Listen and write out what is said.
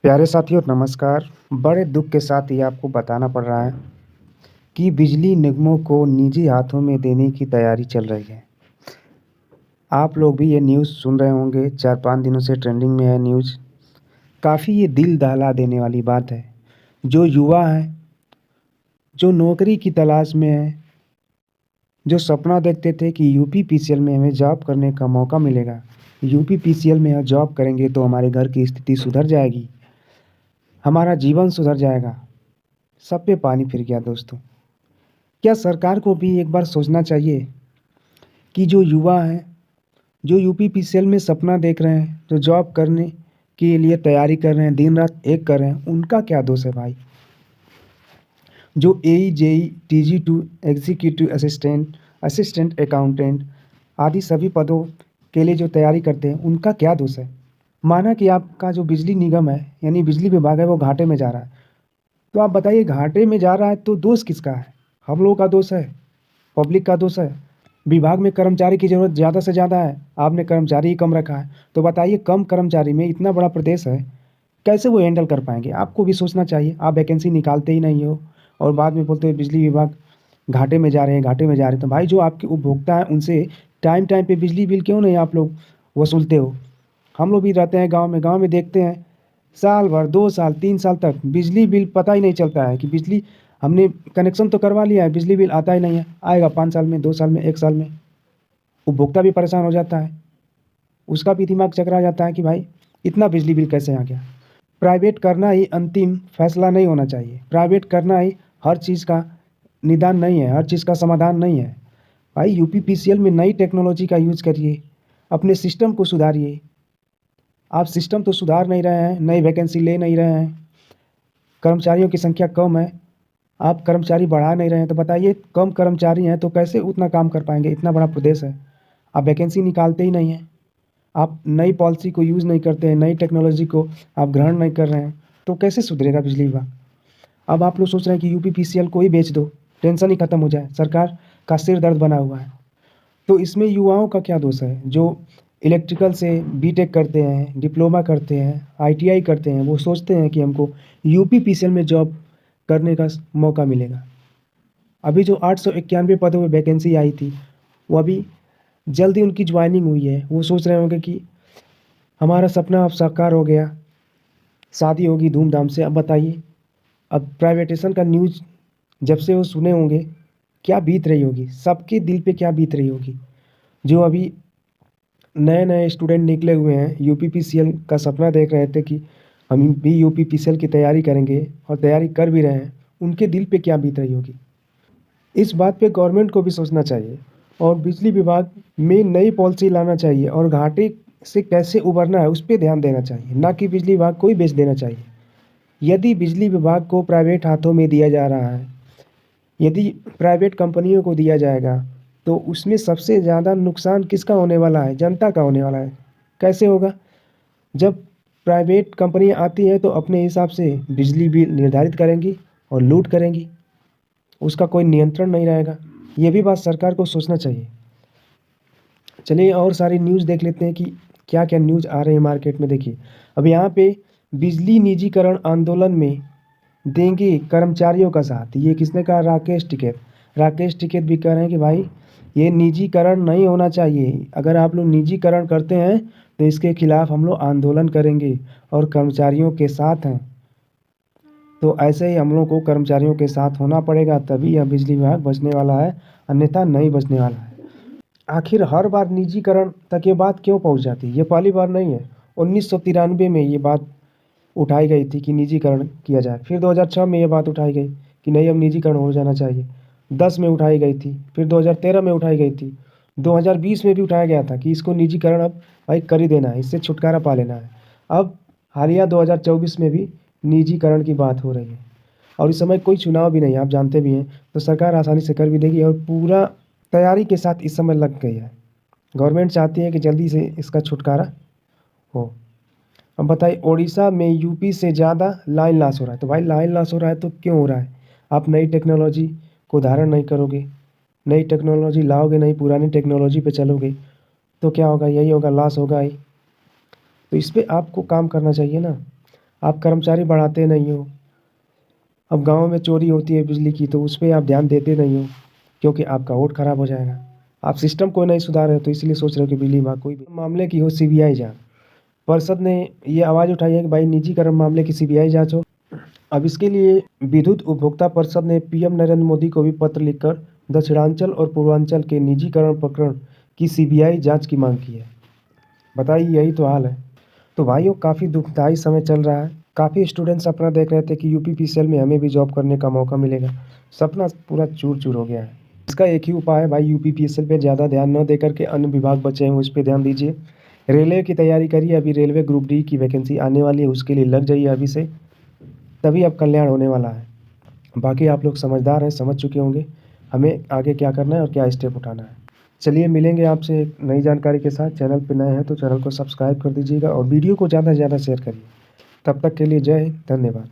प्यारे साथियों नमस्कार। बड़े दुख के साथ ये आपको बताना पड़ रहा है कि बिजली निगमों को निजी हाथों में देने की तैयारी चल रही है। आप लोग भी ये न्यूज़ सुन रहे होंगे, 4-5 दिनों से ट्रेंडिंग में है न्यूज़। काफ़ी ये दिल दहला देने वाली बात है। जो युवा हैं, जो नौकरी की तलाश में हैं, जो सपना देखते थे कि यूपीपीसीएल में हमें जॉब करने का मौका मिलेगा, यूपीपीसीएल में हम जॉब करेंगे तो हमारे घर की स्थिति सुधर जाएगी, हमारा जीवन सुधर जाएगा। सब पे पानी फिर गया दोस्तों। क्या सरकार को भी एक बार सोचना चाहिए कि जो युवा हैं, जो यूपीपीसीएल में सपना देख रहे हैं, जो जॉब करने के लिए तैयारी कर रहे हैं, दिन-रात एक कर रहे हैं, उनका क्या दोष है भाई? जो AE, JEE, TG two, executive assistant, assistant accountant आदि सभी पदों के लिए जो तैयारी करते हैं, उनका क्या दोष है? माना कि आपका जो बिजली निगम है, यानी बिजली विभाग है, वो घाटे में जा रहा है। तो आप बताइए घाटे में जा रहा है तो दोष किसका है? हम लोगों का दोष है? पब्लिक का दोष है? विभाग में कर्मचारी की ज़रूरत ज़्यादा से ज़्यादा है, आपने कर्मचारी ही कम रखा है। तो बताइए कम कर्मचारी में इतना बड़ा प्रदेश है, कैसे वो हैंडल कर पाएँगे? आपको भी सोचना चाहिए। आप वैकेंसी निकालते ही नहीं हो और बाद में बोलते हो बिजली विभाग घाटे में जा रहे हैं, घाटे में जा रहे हैं। तो भाई जो आपके उपभोक्ता हैं उनसे टाइम-टाइम पे बिजली बिल क्यों नहीं आप लोग वसूलते हो? हम लोग भी रहते हैं गाँव में देखते हैं साल भर, 2 साल, 3 साल तक बिजली बिल पता ही नहीं चलता है कि बिजली हमने कनेक्शन तो करवा लिया है, बिजली बिल आता ही नहीं है। आएगा 5 साल में, 2 साल में, 1 साल में। उपभोक्ता भी परेशान हो जाता है। उसका भी दिमाग चकरा जाता है कि भाई इतना बिजली बिल कैसे आ गया? प्राइवेट करना ही अंतिम फैसला नहीं होना चाहिए। प्राइवेट करना ही हर चीज़ का निदान नहीं है, हर चीज़ का समाधान नहीं है। भाई यूपीपीसीएल में नई टेक्नोलॉजी का यूज़ करिए, अपने सिस्टम को सुधारिए। आप सिस्टम तो सुधार नहीं रहे हैं, नई वैकेंसी ले नहीं रहे हैं, कर्मचारियों की संख्या कम है, आप कर्मचारी बढ़ा नहीं रहे हैं, तो बताइए कम कर्मचारी हैं तो कैसे उतना काम कर पाएँगे? इतना बड़ा प्रदेश है। आप वैकेंसी निकालते ही नहीं हैं, आप नई पॉलिसी को यूज़ नहीं करते हैं, नई टेक्नोलॉजी को आप ग्रहण नहीं कर रहे हैं, तो कैसे सुधरेगा बिजली विभाग? अब आप लोग सोच रहे हैं कि यूपीपीसीएल को ही बेच दो, टेंशन ही खत्म हो जाए, सरकार का सिर दर्द बना हुआ है। तो इसमें युवाओं का क्या दोष है? जो इलेक्ट्रिकल से बीटेक करते हैं, डिप्लोमा करते हैं, आईटीआई करते हैं, वो सोचते हैं कि हमको यूपीपीसीएल में जॉब करने का मौका मिलेगा। अभी जो 891 पदों में वैकेंसी आई थी, वो अभी जल्द ही उनकी ज्वाइनिंग हुई है। वो सोच रहे होंगे कि हमारा सपना अब साकार हो गया, शादी होगी धूमधाम से। अब बताइए, अब प्राइवेटेशन का न्यूज़ जब से वो सुने होंगे, क्या बीत रही होगी? सबके दिल पे क्या बीत रही होगी? जो अभी नए-नए स्टूडेंट निकले हुए हैं, यूपीपीसीएल का सपना देख रहे थे कि हम भी यूपीपीसीएल की तैयारी करेंगे और तैयारी कर भी रहे हैं, उनके दिल पे क्या बीत रही होगी? इस बात पे गवर्नमेंट को भी सोचना चाहिए और बिजली विभाग में नई पॉलिसी लाना चाहिए और घाटे से कैसे उबरना है, उस पे ध्यान देना चाहिए, ना कि बिजली विभाग को ही बेच देना चाहिए। यदि बिजली विभाग को प्राइवेट हाथों में दिया जा रहा है, यदि प्राइवेट कंपनियों को दिया जाएगा, तो उसमें सबसे ज़्यादा नुकसान किसका होने वाला है? जनता का होने वाला है। कैसे होगा? जब प्राइवेट कंपनियाँ आती हैं तो अपने हिसाब से बिजली बिल निर्धारित करेंगी और लूट करेंगी। उसका कोई नियंत्रण नहीं रहेगा। ये भी बात सरकार को सोचना चाहिए। चलिए और सारी न्यूज़ देख लेते हैं कि क्या-क्या न्यूज़ आ रहे हैं मार्केट में। देखिए, अब यहाँ पे बिजली निजीकरण आंदोलन में देंगे कर्मचारियों का साथ। ये किसने कहा? राकेश टिकैत। राकेश टिकैत भी कह रहे हैं कि भाई ये निजीकरण नहीं होना चाहिए। अगर आप लोग निजीकरण करते हैं तो इसके खिलाफ हम लोग आंदोलन करेंगे और कर्मचारियों के साथ हैं। तो ऐसे ही हम लोग को कर्मचारियों के साथ होना पड़ेगा, तभी यह बिजली विभाग बचने वाला है, अन्यथा नहीं बचने वाला है। आखिर हर बार निजीकरण तक ये बात क्यों पहुँच जाती है? ये पहली बार नहीं है। 1993 में ये बात उठाई गई थी कि निजीकरण किया जाए। फिर 2006 में ये बात उठाई गई कि नहीं, अब निजीकरण हो जाना चाहिए। 10 में उठाई गई थी, फिर 2013 में उठाई गई थी। 2020 में भी उठाया गया था कि इसको निजीकरण अब भाई कर ही देना है, इससे छुटकारा पा लेना है। अब हालिया 2024 में भी निजीकरण की बात हो रही है और इस समय कोई चुनाव भी नहीं है, आप जानते भी हैं, तो सरकार आसानी से कर भी देगी और पूरा तैयारी के साथ इस समय लग गई है। गवर्नमेंट चाहती है कि जल्दी से इसका छुटकारा हो। अब बताइए, उड़ीसा में यूपी से ज़्यादा लाइन लॉस हो रहा है। तो भाई लाइन लॉस हो रहा है तो क्यों हो रहा है? आप नई टेक्नोलॉजी को धारण नहीं करोगे, नई टेक्नोलॉजी लाओगे नहीं, पुरानी टेक्नोलॉजी पे चलोगे तो क्या होगा? यही होगा, लॉस होगा ही। तो इस पे आपको काम करना चाहिए ना। आप कर्मचारी बढ़ाते नहीं हो। अब गाँव में चोरी होती है बिजली की, तो उस पे आप ध्यान देते नहीं हो, क्योंकि आपका वोट खराब हो जाएगा। आप सिस्टम को नहीं सुधार रहे हो, तो इसलिए सोच रहे हो कि बिजली विभाग कोई भी मामले की हो सीबीआई जाँच। परिषद ने ये आवाज़ उठाई है कि भाई निजीकरण मामले की सीबीआई जाँच हो। अब इसके लिए विद्युत उपभोक्ता परिषद ने पीएम नरेंद्र मोदी को भी पत्र लिखकर दक्षिणांचल और पूर्वांचल के निजीकरण प्रकरण की सीबीआई जाँच की माँग की है। बताइए, यही तो हाल है। तो भाइयों, काफ़ी दुखदाई समय चल रहा है। काफ़ी स्टूडेंट्स अपना देख रहे थे कि यूपीपीसीएल में हमें भी जॉब करने का मौका मिलेगा। सपना पूरा चूर-चूर हो गया है। इसका एक ही उपाय है भाई, यूपीपीसीएल पे ज़्यादा ध्यान न देकर के अन्य विभाग बचे हैं उस पे ध्यान दीजिए। रेलवे की तैयारी करिए, अभी रेलवे ग्रुप डी की वैकेंसी आने वाली है, उसके लिए लग जाइए अभी से, तभी अब कल्याण होने वाला है। बाकी आप लोग समझदार हैं, समझ चुके होंगे हमें आगे क्या करना है और क्या स्टेप उठाना है। चलिए मिलेंगे आपसे एक नई जानकारी के साथ। चैनल पे नए हैं तो चैनल को सब्सक्राइब कर दीजिएगा और वीडियो को ज़्यादा से ज़्यादा शेयर करिए। तब तक के लिए जय हिंद, धन्यवाद।